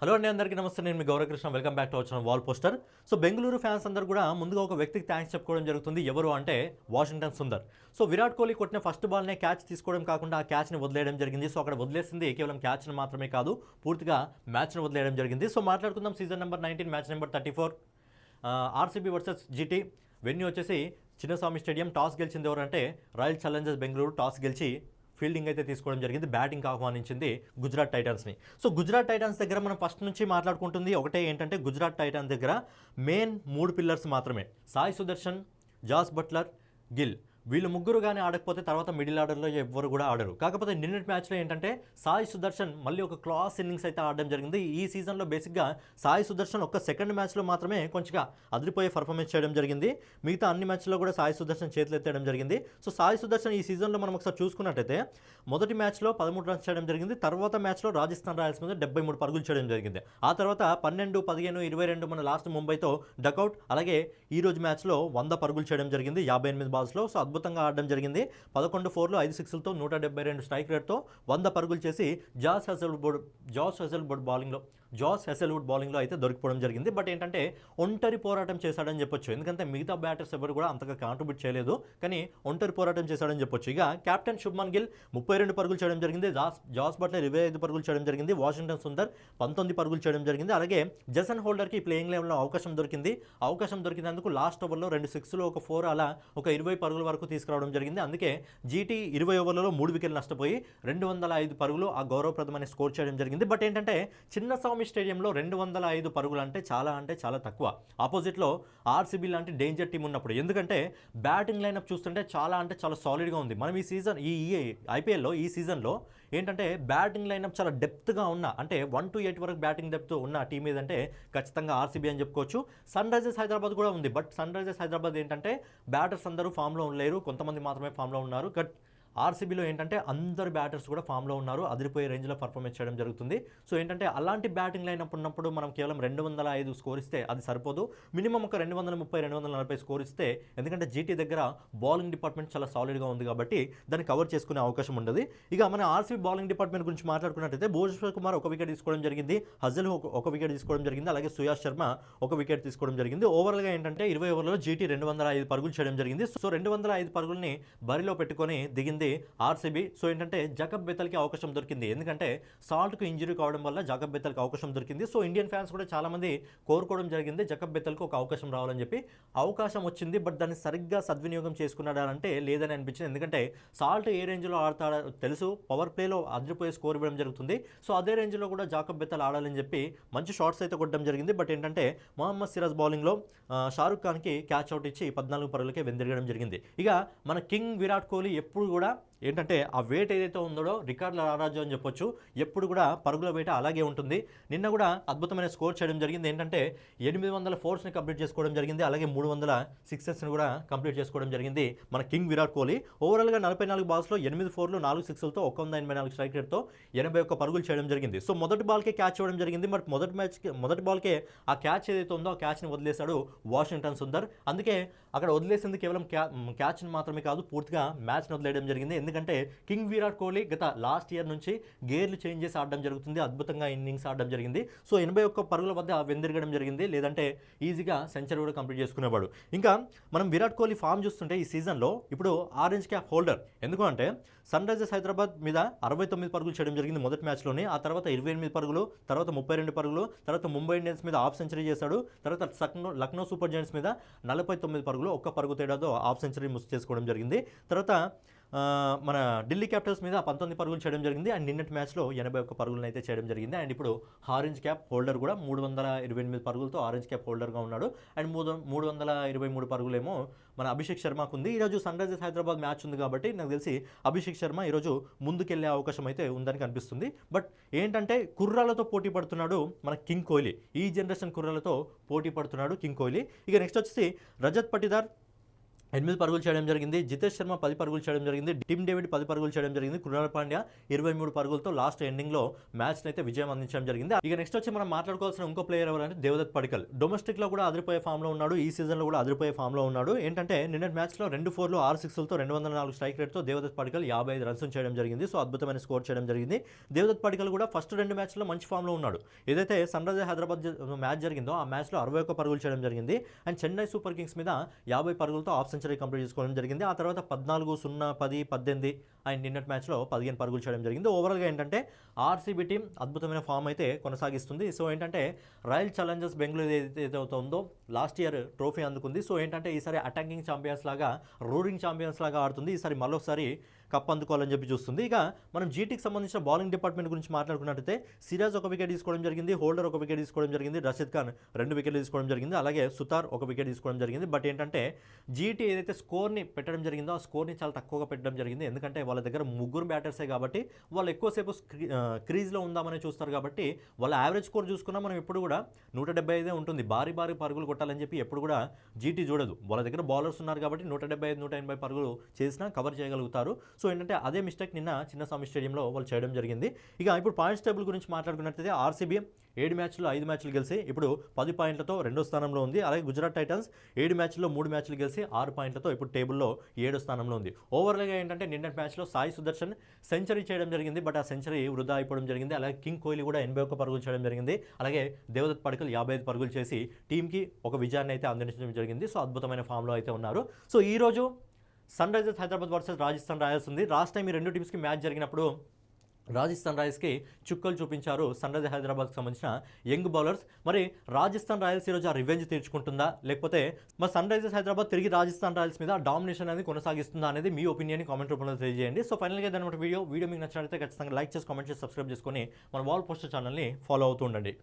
Hello అండి, అందరికీ నమస్తే. నేను మీ Gaurakrishna. Welcome back to our channel wall poster. So Bengaluru fans అందరూ కూడా ముందుగా ఒక వ్యక్తికి థ్యాంక్స్ చెప్పుకోవడం జరుగుతుంది. ఎవరు అంటే వాషింగ్టన్ సుందర్. సో విరాట్ కోహ్లీ కొట్టిన ఫస్ట్ బాల్నే క్యాచ్ తీసుకోవడం కాకుండా ఆ క్యాచ్ని వదిలేయడం జరిగింది. సో అక్కడ వదిలేసింది కేవలం క్యాచ్ని మాత్రమే కాదు, పూర్తిగా మ్యాచ్ని వదిలేయడం జరిగింది. సో మాట్లాడుకుందాం season number 19 match number 34 RCB versus GT. Venue వచ్చేసి చిన్నస్వామి స్టేడియం. టాస్ గెలిచింది ఎవరంటే రాయల్ ఛాలెంజర్స్ బెంగళూరు. టాస్ గెలిచి ఫీల్డింగ్ అయితే తీసుకోవడం జరిగింది. బ్యాటింగ్ ఆహ్వానించింది గుజరాత్ టైటన్స్ని. సో గుజరాత్ టైటన్స్ దగ్గర మనం ఫస్ట్ నుంచి మాట్లాడుకుంటుంది ఒకటే ఏంటంటే, గుజరాత్ టైటన్స్ దగ్గర మెయిన్ 3 పిల్లర్స్ మాత్రమే: సాయి సుదర్శన్, జాస్ బట్లర్, గిల్. వీళ్ళు ముగ్గురు కానీ ఆడకపోతే తర్వాత మిడిల్ ఆర్డర్లో ఎవ్వరు కూడా ఆడరు. కాకపోతే నిన్నటి మ్యాచ్లో ఏంటంటే సాయి సుదర్శన్ మళ్ళీ ఒక క్లాస్ ఇన్నింగ్స్ అయితే ఆడడం జరిగింది. ఈ సీజన్లో బేసిక్గా సాయి సుదర్శన్ ఒక్క సెకండ్ మ్యాచ్లో మాత్రమే కొంచెంగా అదిరిపోయే పర్ఫార్మెన్స్ చేయడం జరిగింది. మిగతా అన్ని మ్యాచ్లో కూడా సాయి సుదర్శన్ చేతులు ఎత్తడం జరిగింది. సో సాయి సుదర్శన్ ఈ సీజన్లో మనం ఒకసారి చూసుకున్నట్టయితే మొదటి మ్యాచ్లో 13 రన్స్ చేయడం జరిగింది. తర్వాత మ్యాచ్లో రాజస్థాన్ రాయల్స్ మీద 73 పరుగులు చేయడం జరిగింది. ఆ తర్వాత 12, 15, 22 మన లాస్ట్ ముంబైతో డకౌట్. అలాగే ఈ రోజు మ్యాచ్లో 100 పరుగులు చేయడం జరిగింది 58 బాల్స్లో. సో అద్భుతంగా ఆడడం జరిగింది. 11 4లు 5 6లతో 172 స్ట్రైక్ రేట్తో 100 పరుగులు చేసి జాస్ హెసెల్వుడ్ బౌలింగ్లో అయితే దొరికిపోవడం జరిగింది. బట్ ఏంటంటే ఒంటరి పోరాటం చేశాడని చెప్పొచ్చు. ఎందుకంటే మిగతా బ్యాటర్స్ ఎవరు కూడా అంతగా కాంట్రిబ్యూట్ చేయలేదు, కానీ ఒంటరి పోరాటం చేశాడని చెప్పొచ్చు. ఇక కెప్టెన్ శుభ్మన్ గిల్ 32 పరుగులు చేయడం జరిగింది. జాస్ బట్లర్ 25 పరుగులు చేయడం జరిగింది. వాషింగ్టన్ సుందర్ 19 పరుగులు చేయడం జరిగింది. అలాగే జసన్ హోల్డర్కి ప్లేయింగ్ లెవెల్లో అవకాశం దొరికింది. అవకాశం దొరికినందుకు లాస్ట్ ఓవర్లో 2 6లు, ఒక 4 అలా ఒక 20 పరుగుల వరకు తీసుకురావడం జరిగింది. అందుకే జీటీ 20 ఓవర్లలో 3 వికెట్లు నష్టపోయి 205 పరుగులు ఆ గౌరవప్రదమైన స్కోర్ చేయడం జరిగింది. బట్ ఏంటంటే చిన్నస్వామి స్టేడియంలో 205 పరుగులు అంటే చాలా తక్కువ. ఆపోజిట్లో ఆర్సీబీ లాంటి డేంజర్ టీం ఉన్నప్పుడు. ఎందుకంటే బ్యాటింగ్ లైనప్ చూస్తుంటే చాలా సాలిడ్గా ఉంది. మనం ఈ సీజన్ ఈ ఐపీఎల్లో ఈ సీజన్లో ఏంటంటే బ్యాటింగ్ లైనప్ చాలా డెప్త్గా ఉన్న, అంటే 1 to 8 వరకు బ్యాటింగ్ డెప్త్ ఉన్న టీం ఏదంటే ఖచ్చితంగా ఆర్సీబీ అని చెప్పుకోవచ్చు. సన్ రైజర్స్ హైదరాబాద్ కూడా ఉంది. బట్ సన్ రైజర్స్ హైదరాబాద్ ఏంటంటే బ్యాటర్స్ అందరూ ఫామ్లో లేరు, కొంతమంది మాత్రమే ఫామ్లో ఉన్నారు. బట్ ఆర్సీబీలో ఏంటంటే అందరు బ్యాటర్స్ కూడా ఫామ్లో ఉన్నారు, అదిరిపోయే రేంజ్లో పర్ఫార్మెన్స్ చేయడం జరుగుతుంది. సో ఏంటంటే అలాంటి బ్యాటింగ్ లైనప్ ఉన్నప్పుడు మనం కేవలం 205 స్కోర్ ఇస్తే అది సరిపోదు. మినిమం ఒక 230, 240 స్కోర్ ఇస్తే, ఎందుకంటే జీటీ దగ్గర బౌలింగ్ డిపార్ట్మెంట్ చాలా సాలిడ్గా ఉంది కాబట్టి దాన్ని కవర్ చేసుకునే అవకాశం ఉండదు. ఇక మన ఆర్సీబీ బౌలింగ్ డిపార్ట్మెంట్ గురించి మాట్లాడుకున్నట్టయితే భువనేశ్వర్ కుమార్ 1 వికెట్ తీసుకోవడం జరిగింది. హజల్ 1 వికెట్ తీసుకోవడం జరిగింది. అలాగే సుయాష్ శర్మ 1 వికెట్ తీసుకోవడం జరిగింది. ఓవరాల్గా ఏంటంటే 20 ఓవర్లలో జీటీ 205 పరుగులు చేయడం జరిగింది. సో 205 పరుగుల్ని బరిలో పెట్టుకొని దిగింది ఆర్సీబీ. సో ఏంటంటే జాకబ్ బెతల్కి అవకాశం దొరికింది. ఎందుకంటే సాల్ట్కు ఇంజరీ కావడం వల్ల జాకబ్ బెతల్కి అవకాశం దొరికింది. సో ఇండియన్ ఫ్యాన్స్ కూడా చాలామంది కోరుకోవడం జరిగింది జాకబ్ బెతల్కి ఒక అవకాశం రావాలని చెప్పి. అవకాశం వచ్చింది, బట్ దాన్ని సరిగ్గా సద్వినియోగం చేసుకున్నాడా అంటే లేదని అనిపించింది. ఎందుకంటే సాల్ట్ ఏ రేంజ్లో ఆడతాడో తెలుసు, పవర్ ప్లేలో అదిరిపోయే స్కోర్ ఇవ్వడం జరుగుతుంది. సో అదే రేంజ్లో కూడా జాకబ్ బెతల్ ఆడాలని చెప్పి మంచి షాట్స్ అయితే కొట్టడం జరిగింది. బట్ ఏంటంటే మొహమ్మద్ సిరాజ్ బౌలింగ్లో షారుఖ్ ఖాన్కి క్యాచ్ అవుట్ ఇచ్చి 14 పరుగులకే వెందిరగడం జరిగింది. ఇక మన కింగ్ విరాట్ కోహ్లీ ఎప్పుడు కూడా ఏంటంటే ఆ వేట్ ఏదైతే ఉందో రికార్డుల రారాజు అని చెప్పొచ్చు. ఎప్పుడు కూడా పరుగుల వేట అలాగే ఉంటుంది. నిన్న కూడా అద్భుతమైన స్కోర్ చేయడం జరిగింది. ఏంటంటే 800 ఫోర్స్ని కంప్లీట్ చేసుకోవడం జరిగింది. అలాగే 300 సిక్సెస్ని కూడా కంప్లీట్ చేసుకోవడం జరిగింది మన కింగ్ విరాట్ కోహ్లీ. ఓవరాల్గా 44 బాల్స్లో 8 4లు 4 6లతో 184 స్ట్రైక్ రేట్తో 81 పరుగులు చేయడం జరిగింది. సో మొదటి బాల్కే క్యాచ్ ఇవ్వడం జరిగింది. బట్ మొదటి బాల్కే ఆ క్యాచ్ ఏదైతే ఉందో ఆ క్యాచ్ని వదిలేశాడు వాషింగ్టన్ సుందర్. అందుకే అక్కడ వదిలేసింది కేవలం క్యాచ్ని మాత్రమే కాదు, పూర్తిగా మ్యాచ్ని వదిలేయడం జరిగింది. ఎందుకంటే కింగ్ విరాట్ కోహ్లీ గత లాస్ట్ ఇయర్ నుంచి గేర్లు చేంజ్ చేసి ఆడడం జరుగుతుంది. అద్భుతంగా ఇన్నింగ్స్ ఆడడం జరిగింది. సో 81 పరుగుల వద్ద వెందిరగడం జరిగింది. లేదంటే ఈజీగా సెంచరీ కూడా కంప్లీట్ చేసుకునేవాడు. ఇంకా మనం విరాట్ కోహ్లీ ఫామ్ చూస్తుంటే ఈ సీజన్లో ఇప్పుడు ఆరెంజ్ క్యాప్ హోల్డర్. ఎందుకంటే సన్ రైజర్స్ హైదరాబాద్ మీద 69 పరుగులు చేయడం జరిగింది మొదటి మ్యాచ్లోనే. ఆ తర్వాత 28 పరుగులు, తర్వాత 32 పరుగులు, తర్వాత ముంబై ఇండియన్స్ మీద హాఫ్ సెంచరీ చేశాడు. తర్వాత లక్నో సూపర్ జైంట్స్ మీద 49 పరుగులు, 1 పరుగు తేడాతో హాఫ్ సెంచరీ మిస్ చేసుకోవడం జరిగింది. తర్వాత మన ఢిల్లీ క్యాపిటల్స్ మీద 19 పరుగులు చేయడం జరిగింది. అండ్ నిన్నటి మ్యాచ్లో 81 పరుగులను అయితే చేయడం జరిగింది. అండ్ ఇప్పుడు ఆరెంజ్ క్యాప్ హోల్డర్ కూడా 328 పరుగులతో ఆరెంజ్ క్యాప్ హోల్డర్గా ఉన్నాడు. అండ్ 323 పరుగులేమో మన అభిషేక్ శర్మకు ఉంది. ఈరోజు సన్ రైజర్స్ హైదరాబాద్ మ్యాచ్ ఉంది కాబట్టి నాకు తెలిసి అభిషేక్ శర్మ ఈరోజు ముందుకెళ్లే అవకాశం అయితే ఉందని కనిపిస్తుంది. బట్ ఏంటంటే కుర్రాలతో పోటీ పడుతున్నాడు మన కింగ్ కోహ్లీ. ఈ జనరేషన్ కుర్రాలతో పోటీ పడుతున్నాడు కింగ్ కోహ్లీ. ఇక నెక్స్ట్ వచ్చేసి రజత్ పటిదార్ 8 పరుగులు చేయడం జరిగింది. జితేష్ శర్మ 10 పరుగులు చేయడం జరిగింది. టిమ్ డేవిడ్ 10 పరుగులు చేయడం జరిగింది. కృణాల్ పాండ్యా 23 పరుగులతో లాస్ట్ ఎండింగ్లో మ్యాచ్ని అయితే విజయం అందించడం జరిగింది. ఇక నెక్స్ట్ వచ్చి మనం మాట్లాడుకోవాల్సిన ఇంకో ప్లేయర్ ఎవరంటే దేవదత్ పడికల్. డొమెస్టిక్లో కూడా అదిరిపోయే ఫామ్లో ఉన్నాడు. ఈ సీజన్లో కూడా అదిరిపోయే ఫామ్లో ఉన్నాడు. ఏంటంటే నిన్నటి మ్యాచ్లో 2 4లు 6 6లతో 204 స్ట్రైక్ రేట్తో దేవదత్ పడికల్ 55 రన్స్ చేయడం జరిగింది. సో అద్భుతమైన స్కోర్ చేయడం జరిగింది. దేవదత్ పడికల్ కూడా ఫస్ట్ 2 మ్యాచ్లో మంచి ఫామ్లో ఉన్నాడు. ఏదైతే సన్ రైజర్స్ హైదరాబాద్ మ్యాచ్ జరిగిందో ఆ మ్యాచ్లో 61 పరుగులు చేయడం జరిగింది. అండ్ చెన్నై సూపర్ కింగ్స్ మీద 50 పరుగులతో హాఫ్ సెంచరీ కంప్లీట్ చేసుకోవడం జరిగింది. ఆ తర్వాత 14 0 10 18 అండ్ నిన్నటి మ్యాచ్లో 15 పరుగులు చేయడం జరిగింది. ఓవరాల్గా ఏంటంటే ఆర్సీబీ టీం అద్భుతమైన ఫామ్ అయితే కొనసాగిస్తుంది. సో ఏంటంటే రాయల్ ఛాలెంజర్స్ బెంగళూరు ఏదైతే ఉందో లాస్ట్ ఇయర్ ట్రోఫీ అందుకుంది. సో ఏంటంటే ఈసారి అటాకింగ్ ఛాంపియన్స్ లాగా రూరింగ్ ఛాంపియన్స్ లాగా ఆడుతుంది. ఈసారి మరోసారి కప్ అందుకోవాలని చెప్పి చూస్తుంది. ఇక మనం జీటీకి సంబంధించిన బౌలింగ్ డిపార్ట్మెంట్ గురించి మాట్లాడుకున్నట్టయితే సిరాజ్ 1 వికెట్ తీసుకోవడం జరిగింది. హోల్డర్ 1 వికెట్ తీసుకోవడం జరిగింది. రషీద్ ఖాన్ 2 వికెట్లు తీసుకోవడం జరిగింది. అలాగే సుతార్ 1 వికెట్ తీసుకోవడం జరిగింది. బట్ ఏంటంటే జీటీ ఏదైతే స్కోర్ని పెట్టడం జరిగిందో ఆ స్కోర్ని చాలా తక్కువగా పెట్టడం జరిగింది. ఎందుకంటే వాళ్ళ దగ్గర 3 బ్యాటర్సే కాబట్టి వాళ్ళు ఎక్కువసేపు క్రీజ్లో ఉందామని చూస్తారు. కాబట్టి వాళ్ళ యావరేజ్ స్కోర్ చూసుకున్నా మనం ఎప్పుడు కూడా 175 ఉంటుంది. భారీ పరుగులు కొట్టాలని చెప్పి ఎప్పుడు కూడా జీటీ చూడదు. వాళ్ళ దగ్గర బౌలర్స్ ఉన్నారు కాబట్టి 175 180 పరుగులు చేసినా కవర్ చేయగలుగుతారు. సో ఏంటంటే అదే మిస్టేక్ నిన్న చిన్నస్వామి స్టేడియంలో వాళ్ళు చేయడం జరిగింది. ఇక ఇప్పుడు పాయింట్స్ టేబుల్ గురించి మాట్లాడుకున్నట్లయితే ఆర్సీబీ 7 మ్యాచ్లు 5 మ్యాచ్లు గెలిచి ఇప్పుడు 10 పాయింట్లతో 2వ స్థానంలో ఉంది. అలాగే గుజరాత్ టైటన్స్ 7 మ్యాచ్ల్లో 3 మ్యాచ్లు గెలిచి 6 పాయింట్లతో ఇప్పుడు టేబుల్లో 7వ స్థానంలో ఉంది. ఓవరాల్గా ఏంటంటే నిన్నటి మ్యాచ్లో సాయి సుదర్శన్ సెంచరీ చేయడం జరిగింది. బట్ ఆ సెంచరీ వృధా అయిపోవడం జరిగింది. అలాగే కింగ్ కోహ్లీ కూడా 81 పరుగులు చేయడం జరిగింది. అలాగే దేవదత్ పడికల్ 55 పరుగులు చేసి టీంకి ఒక విజయాన్ని అయితే అందించడం జరిగింది. సో అద్భుతమైన ఫామ్లో అయితే ఉన్నారు. సో ఈరోజు sunrisers Hyderabad versus Rajasthan royals ఉంది. లాస్ట్ టైం ఈ 2 టీమ్స్కి మ్యాచ్ జరిగినప్పుడు రాజస్థాన్ రాయల్స్కి చుక్కలు చూపించారు సన్ రైజర్స్ హైదరాబాద్కి సంబంధించిన యంగ్ బౌలర్స్. మరి రాజస్థాన్ రాయల్స్ ఈరోజు ఆ రివెంజ్ తీర్చుకుంటుందా, లేకపోతే మరి సన్ రైజర్స్ హైదరాబాద్ తిరిగి రాజస్థాన్ రాయల్స్ మీద డామినేషన్ అనేది కొనసాగిస్తుందా అనేది మీ ఒపీనియన్ కామెంట్ రూపంలో తెలియజేయండి. సో ఫైనల్గా దాని వీడియో మీకు నచ్చినట్లయితే ఖచ్చితంగా లైక్ చేసి కామెంట్ చేసి సబ్స్క్రైబ్ చేసుకొని మన వాల్ పోస్టర్ ఛానల్ని ఫాలో అవుతూ ఉండండి.